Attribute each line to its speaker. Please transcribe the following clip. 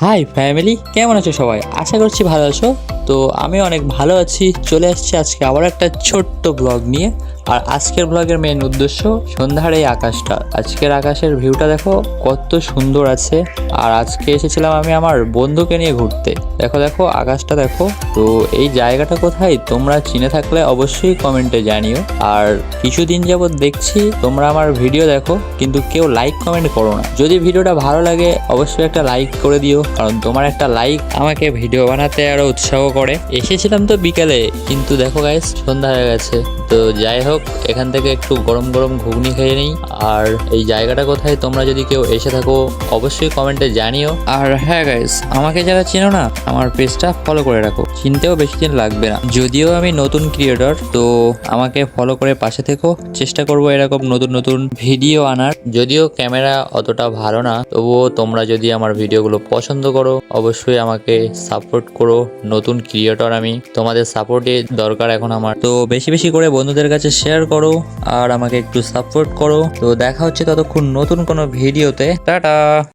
Speaker 1: High family, কেমন আছো সবাই? আশা করছি ভালো আছো। তো আমি অনেক ভালো আছি। চলে আসছি আজকে আবার একটা ছোট্ট ব্লগ নিয়ে। আর আজকের ব্লগের মেন উদ্দেশ্য সন্ধ্যার এই আকাশটা। আজকের আকাশের ভিউটা দেখো কত সুন্দর আছে। আর আজকে এসেছিলাম আমি আমার বন্ধুকে নিয়ে ঘুরতে। দেখো দেখো আকাশটা দেখো। তো এই জায়গাটা কোথায় তোমরা চিনে থাকলে অবশ্যই কমেন্টে জানিও। আর কিছুদিন যাবত দেখছি তোমরা আমার ভিডিও দেখো কিন্তু কেউ লাইক কমেন্ট করো না। যদি ভিডিওটা ভালো লাগে অবশ্যই একটা লাইক করে দিও, কারণ তোমার একটা লাইক আমাকে ভিডিও বানাতে আরো উৎসাহ করে। এসেছিলাম তো বিকেলে, কিন্তু দেখো গাইস সন্ধ্যা হয়ে গেছে। তো যাই হোক, এখান থেকে একটু গরম গরম ঘুগনি খেয়ে নিই। আর এই জায়গাটা কোথায় তোমরা যদি কেউ এসে থাকো অবশ্যই কমেন্টে জানিও। আর হ্যাঁ গাইস, আমাকে যারা চেনো না আমার পেজটা ফলো করে রাখো, চিনতেও বেশি দিন লাগবে না। যদিও আমি নতুন ক্রিয়েটর, তো আমাকে ফলো করে পাশে থেকো। চেষ্টা করবো এরকম নতুন নতুন ভিডিও আনার। যদিও ক্যামেরা অতটা ভালো না, তবুও তোমরা যদি আমার ভিডিওগুলো পছন্দ করো অবশ্যই আমাকে সাপোর্ট করো। নতুন ক্রিয়েটর আমি, তোমাদের সাপোর্টই দরকার এখন আমার। তো বেশি বেশি করে বন্ধুদের কাছে শেয়ার করো আর আমাকে একটু সাপোর্ট করো। তো দেখা হচ্ছে ততক্ষণ নতুন কোনো ভিডিওতে। টাটা।